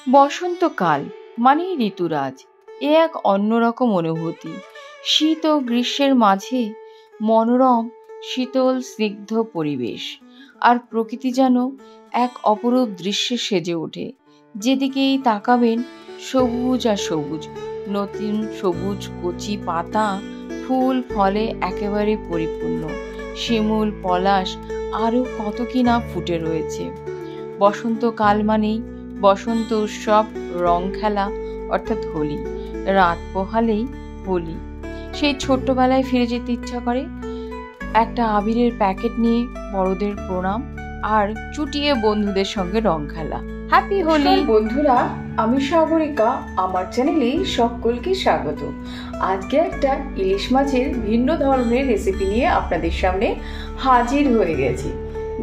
বসন্তকাল মানেই ঋতুরাজ, এ এক অন্যরকম অনুভূতি। শীত ও গ্রীষ্মের মাঝে মনোরম শীতল স্নিগ্ধ পরিবেশ, আর প্রকৃতি যেন এক অপরূপ দৃশ্যে সেজে ওঠে। যেদিকেই তাকাবেন সবুজ আর সবুজ, নতুন সবুজ কচি পাতা, ফুল ফলে একেবারে পরিপূর্ণ। শিমুল, পলাশ আরও কত কি না ফুটে রয়েছে। বসন্তকাল মানেই বসন্ত উৎসব, রং খেলা অর্থাৎ হোলি। রাত পোহালেই হোলি, সেই ছোট্টবেলায় ফিরে যেতে ইচ্ছা করে। একটা আবিরের প্যাকেট নিয়ে বড়দের প্রণাম, আর চুটিয়ে বন্ধুদের সঙ্গে রং খেলা। হ্যাপি হোলি বন্ধুরা, আমি সাগরিকা, আমার চ্যানেলে সকলকে স্বাগত। আজকে একটা ইলিশ মাছের ভিন্ন ধরনের রেসিপি নিয়ে আপনাদের সামনে হাজির হয়ে গেছি।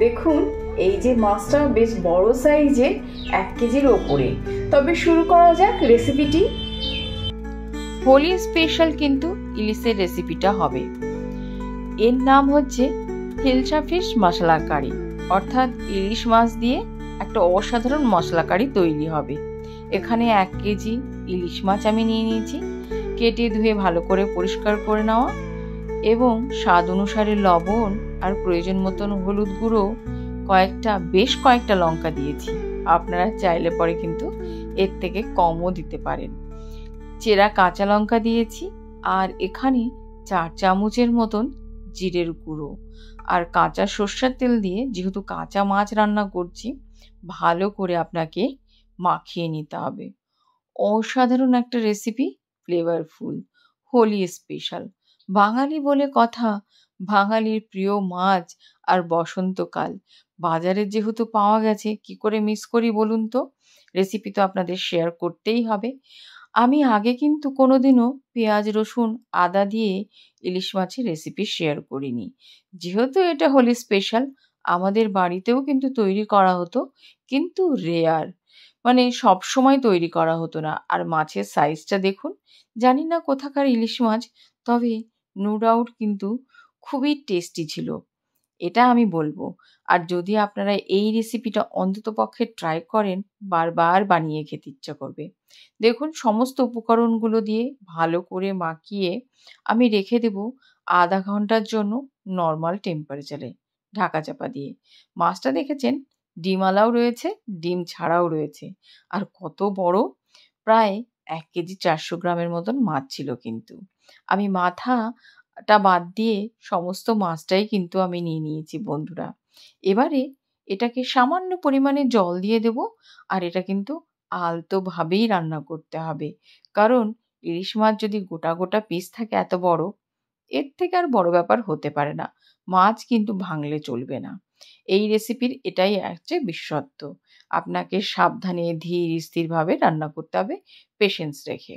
দেখুন, এই যে মাছটা বেশ বড় সাইজে, 1 কেজির ওপরে। তবে শুরু করা যাক রেসিপিটি। হোলি স্পেশাল কিন্তু ইলিশের রেসিপিটা হবে। এর নাম হচ্ছে হিলসা ফিশ মশলা কারি, অর্থাৎ ইলিশ মাছ দিয়ে একটা অসাধারণ মশলা কারি তৈরি হবে। এখানে 1 কেজি ইলিশ মাছ আমি নিয়ে নিয়েছি, কেটে ধুয়ে ভালো করে পরিষ্কার করে নেওয়া, এবং স্বাদ অনুসারে লবণ আর প্রয়োজন মতন হলুদ গুঁড়ো, বেশ কয়েকটা লঙ্কা দিয়েছি। আপনারা চাইলে পরে কিন্তু এর থেকে কমও দিতে পারেন। চেরা কাঁচা লঙ্কা দিয়েছি, আর এখানে 4 চামচের মতন জিরের গুঁড়ো, আর কাঁচা সর্ষের তেল দিয়ে, যেহেতু কাঁচা মাছ রান্না করছি, ভালো করে আপনাকে মাখিয়ে নিতে হবে। অসাধারণ একটা রেসিপি, ফ্লেভারফুল, হোলি স্পেশাল। বাঙালি বলে কথা, বাঙালির প্রিয় মাছ আর বসন্তকাল বাজারে যেহেতু পাওয়া গেছে, কি করে মিস করি বলুন তো? রেসিপি তো আপনাদের শেয়ার করতেই হবে। আমি আগে কিন্তু কোনোদিনও পেঁয়াজ, রসুন, আদা দিয়ে ইলিশ মাছের রেসিপি শেয়ার করিনি। যেহেতু এটা হোলি স্পেশাল, আমাদের বাড়িতেও কিন্তু তৈরি করা হতো, কিন্তু রেয়ার, মানে সব সময় তৈরি করা হতো না। আর মাছের সাইজটা দেখুন, জানি না কোথাকার ইলিশ মাছ, তবে নো ডাউট কিন্তু খুবই টেস্টি ছিল, এটা আমি বলবো। আর যদি আপনারা এই রেসিপিটা অন্ততপক্ষে ট্রাই করেন, বারবার বানিয়ে খেতে ইচ্ছা করবে। দেখুন, সমস্ত উপকরণগুলো দিয়ে ভালো করে মাখিয়ে আমি রেখে দেব আধা ঘন্টার জন্য নর্মাল টেম্পারেচারে, ঢাকা চাপা দিয়ে। মাছটা দেখেছেন, ডিমওয়ালাও রয়েছে, ডিম ছাড়াও রয়েছে। আর কত বড়, প্রায় 1 কেজি 400 গ্রামের মতন মাছ ছিল কিন্তু। আমি মাথাটা বাদ দিয়ে সমস্ত মাছটাই কিন্তু আমি নিয়ে নিয়েছি বন্ধুরা। এবারে এটাকে সামান্য পরিমাণে জল দিয়ে দেব, আর এটা কিন্তু আলতোভাবেই রান্না করতে হবে। কারণ ইলিশ মাছ যদি গোটা গোটা পিস থাকে এত বড়, এর থেকে আর বড় ব্যাপার হতে পারে না। মাছ কিন্তু ভাঙলে চলবে না। এই রেসিপির এটাই হচ্ছে বিশেষত্ব। আপনাকে সাবধানে ধীর স্থিরভাবে রান্না করতে হবে, পেশেন্স রেখে।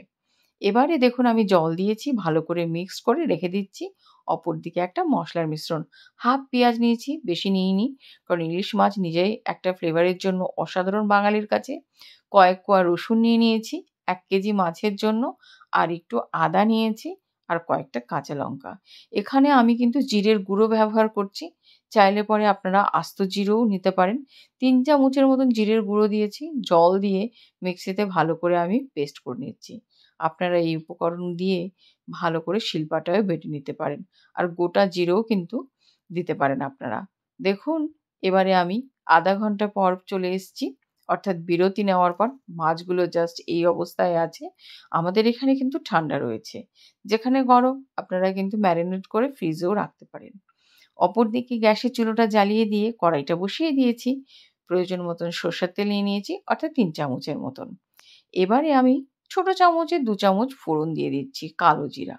এবারে দেখুন, আমি জল দিয়েছি, ভালো করে মিক্স করে রেখে দিচ্ছি। অপরদিকে একটা মশলার মিশ্রণ, হাফ পেঁয়াজ নিয়েছি, বেশি নিইনি, কারণ ইলিশ মাছ নিজেই একটা ফ্লেভারের জন্য অসাধারণ বাঙালির কাছে। কয়েক কোয়া রসুন নিয়ে নিয়েছি 1 কেজি মাছের জন্য, আর একটু আদা নিয়েছি, আর কয়েকটা কাঁচা লঙ্কা। এখানে আমি কিন্তু জিরের গুঁড়ো ব্যবহার করছি, চাইলে পরে আপনারা আস্ত জিরেও নিতে পারেন। 3 চামচের মতন জিরের গুঁড়ো দিয়েছি, জল দিয়ে মিক্সিতে ভালো করে আমি পেস্ট করে নিচ্ছি। আপনারা এই উপকরণ দিয়ে ভালো করে শিলপাটায় বেটে নিতে পারেন, আর গোটা জিরেও কিন্তু দিতে পারেন আপনারা। দেখুন, এবারে আমি আধা ঘন্টা পর চলে এসেছি, অর্থাৎ বিরতি নেওয়ার পর। মাছগুলো জাস্ট এই অবস্থায় আছে। আমাদের এখানে কিন্তু ঠান্ডা রয়েছে, যেখানে গরম আপনারা কিন্তু ম্যারিনেট করে ফ্রিজেও রাখতে পারেন। অপরদিকে গ্যাসের চুলোটা জ্বালিয়ে দিয়ে কড়াইটা বসিয়ে দিয়েছি। প্রয়োজন মতন সর্ষের তেল নিয়ে নিয়েছি, অর্থাৎ 3 চামচের মতন। এবারে আমি ছোট চামচে 2 চামচ ফোড়ন দিয়ে দিচ্ছি কালো জিরা।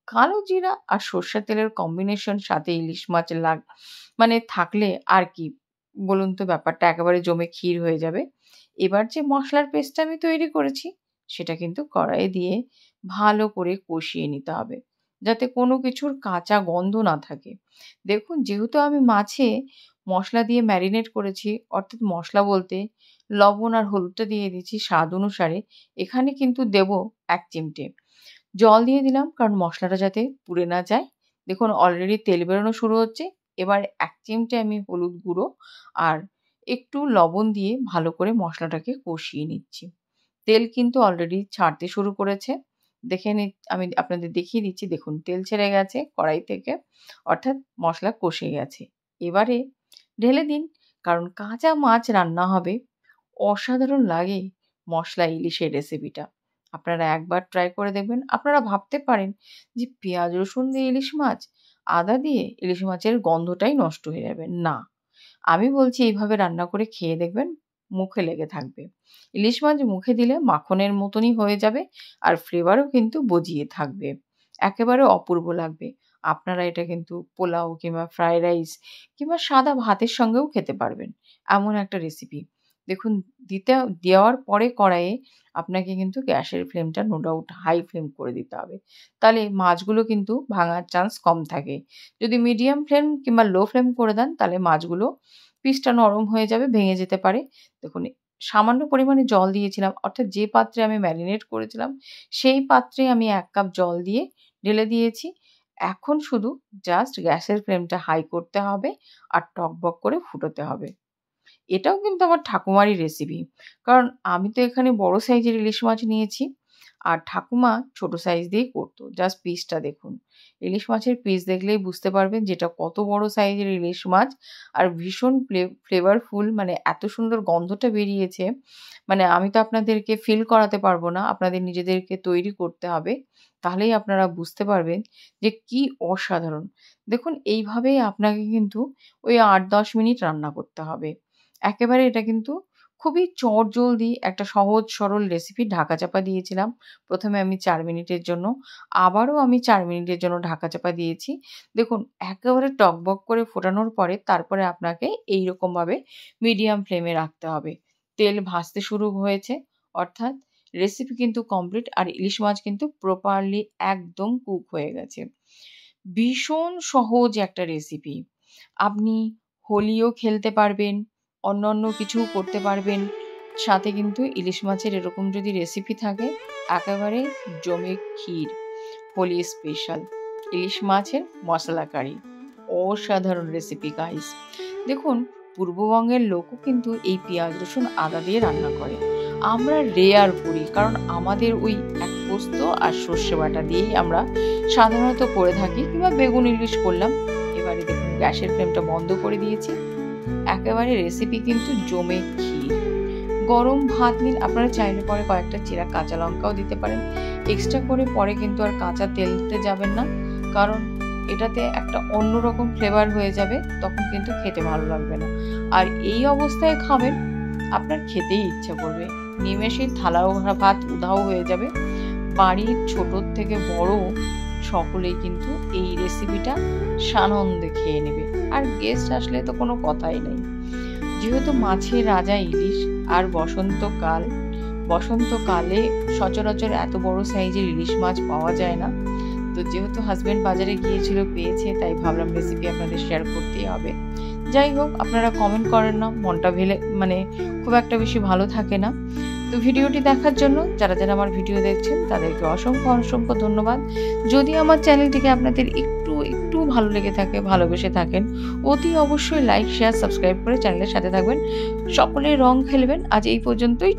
কালো জিরা আর সর্ষের তেলের কম্বিনেশন সাথে ইলিশ মাছ মানে থাকলে আর কি বলুন তো, ব্যাপারটা একেবারে জমে ক্ষীর হয়ে যাবে। এবার যে মশলার পেস্টটা আমি তৈরি করেছি, সেটা কিন্তু কড়াইয়ে দিয়ে ভালো করে কষিয়ে নিতে হবে, যাতে কোনো কিছুর কাঁচা গন্ধ না থাকে। দেখুন, যেহেতু আমি মাছে মশলা দিয়ে ম্যারিনেট করেছি, অর্থাৎ মশলা বলতে লবণ আর হলুদটা দিয়ে দিচ্ছি স্বাদ অনুসারে। এখানে কিন্তু দেব 1 চিমটে। জল দিয়ে দিলাম, কারণ মশলাটা যাতে পুড়ে না যায়। দেখুন, অলরেডি তেল বেরোনো শুরু হচ্ছে। এবার 1 চিমটে আমি হলুদ গুঁড়ো আর একটু লবণ দিয়ে ভালো করে মশলাটাকে কষিয়ে নিচ্ছি। তেল কিন্তু অলরেডি ছাড়তে শুরু করেছে। আমি আপনাদের দেখিয়ে দিচ্ছি, দেখুন তেল ছেড়ে গেছে কড়াই থেকে, অর্থাৎ মশলা কষে গেছে। এবারে ঢেলে দিন, কারণ কাঁচা মাছ রান্না হবে, অসাধারণ লাগে মশলা ইলিশের রেসিপিটা। আপনারা একবার ট্রাই করে দেখবেন। আপনারা ভাবতে পারেন যে পেঁয়াজ রসুন দিয়ে ইলিশ মাছ, আদা দিয়ে ইলিশ মাছের গন্ধটাই নষ্ট হয়ে যাবে। না, আমি বলছি এইভাবে রান্না করে খেয়ে দেখবেন, মুখে লেগে থাকবে। ইলিশ মাছ মুখে দিলে মাখনের মতনই হয়ে যাবে, আর ফ্লেভারও কিন্তু বজিয়ে থাকবে, একেবারে অপূর্ব লাগবে। আপনারা এটা কিন্তু পোলাও কিংবা ফ্রাইড রাইস কিংবা সাদা ভাতের সঙ্গেও খেতে পারবেন, এমন একটা রেসিপি। দেখুন দেওয়ার পরে কড়াইয়ে আপনাকে কিন্তু গ্যাসের ফ্লেমটা নো ডাউট হাই ফ্লেম করে দিতে হবে, তাহলে মাছগুলো কিন্তু ভাঙার চান্স কম থাকে। যদি মিডিয়াম ফ্লেম কিংবা লো ফ্লেম করে দেন, তাহলে মাছগুলো পিসটা নরম হয়ে যাবে, ভেঙে যেতে পারে। দেখুন সামান্য পরিমাণে জল দিয়েছিলাম, অর্থাৎ যে পাত্রে আমি ম্যারিনেট করেছিলাম সেই পাত্রে আমি 1 কাপ জল দিয়ে ঢেলে দিয়েছি। এখন শুধু জাস্ট গ্যাসের ফ্লেমটা হাই করতে হবে আর টকবক করে ফুটোতে হবে। এটাও কিন্তু আমার ঠাকুমারই রেসিপি, কারণ আমি তো এখানে বড় সাইজের ইলিশ মাছ নিয়েছি, আর ঠাকুমা ছোট সাইজ দিয়েই করতো। জাস্ট পিসটা দেখুন, ইলিশ মাছের পিস দেখলেই বুঝতে পারবেন যেটা কত বড় সাইজের ইলিশ মাছ, আর ভীষণ ফ্লেভারফুল, মানে এত সুন্দর গন্ধটা বেরিয়েছে, মানে আমি তো আপনাদেরকে ফিল করাতে পারবো না, আপনাদের নিজেদেরকে তৈরি করতে হবে, তাহলেই আপনারা বুঝতে পারবেন যে কি অসাধারণ। দেখুন এইভাবেই আপনাকে কিন্তু ওই 8-10 মিনিট রান্না করতে হবে। একেবারে এটা কিন্তু খুবই চটজলদি একটা সহজ সরল রেসিপি। ঢাকা চাপা দিয়েছিলাম প্রথমে আমি 4 মিনিটের জন্য, আবারও আমি 4 মিনিটের জন্য ঢাকা চাপা দিয়েছি। দেখুন একেবারে টকবক করে ফোটানোর পরে তারপরে আপনাকে এইরকমভাবে মিডিয়াম ফ্লেমে রাখতে হবে। তেল ভাসতে শুরু হয়েছে, অর্থাৎ রেসিপি কিন্তু কমপ্লিট, আর ইলিশ মাছ কিন্তু প্রপারলি একদম কুক হয়ে গেছে। ভীষণ সহজ একটা রেসিপি, আপনি হোলিও খেলতে পারবেন, অন্যান্য কিছুও করতে পারবেন। সাথে কিন্তু ইলিশ মাছের এরকম যদি রেসিপি থাকে, একেবারে জমে ক্ষীর। হোলি স্পেশাল ইলিশ মাছের মশলা কারি, অসাধারণ রেসিপি গাইস। দেখুন পূর্ববঙ্গের লোকও কিন্তু এই পেঁয়াজ রসুন আদা দিয়ে রান্না করে, আমরা রেয়ার করি, কারণ আমাদের ওই এক পোস্ত আর সর্ষে বাটা দিয়েই আমরা সাধারণত করে থাকি, কিংবা বেগুন ইলিশ করলাম। এবারে দেখুন গ্যাসের ফ্লেমটা বন্ধ করে দিয়েছি, একেবারে রেসিপি কিন্তু জমে ক্ষীর। গরম ভাত নিন, আপনারা চাইলে পরে কয়েকটা চিরা কাঁচা লঙ্কাও দিতে পারেন। এক্সট্রা করে পরে কিন্তু আর কাঁচা তেল দিতে যাবেন না, কারণ এটাতে একটা অন্যরকম ফ্লেভার হয়ে যাবে, তখন কিন্তু খেতে ভালো লাগবে না। আর এই অবস্থায় খাবেন, আপনার খেতেই ইচ্ছা করবে, নিমেষেই থালাও ভাত উধাও হয়ে যাবে। বাড়ির ছোট থেকে বড় সকলেই কিন্তু এই রেসিপিটা সানন্দে খেয়ে নেবে, আর গেস্ট আসলে তো কোনো কথাই নেই। যেহেতু মাছের রাজা ইলিশ, আর বসন্তকালে সচরাচর এত বড় সাইজের ইলিশ মাছ পাওয়া যায় না, তো যেহেতু হাজবেন্ড বাজারে গিয়েছিল, পেয়েছে, তাই ভাবলাম রেসিপি আপনাদের শেয়ার করতেই হবে। যাই হোক, আপনারা কমেন্ট করেন না, মনটা খুব একটা বেশি ভালো থাকে না। তো ভিডিওটি দেখার জন্য যারা যারা আমার ভিডিও দেখছেন তাদেরকে অসংখ্য ধন্যবাদ। যদি আমার চ্যানেলটিকে আপনাদের একটু ভালো লেগে থাকে, ভালোবেসে থাকেন, অতি অবশ্যই লাইক শেয়ার সাবস্ক্রাইব করে চ্যানেলের সাথে থাকবেন। সকলে রং খেলবেন। আজ এই পর্যন্তই।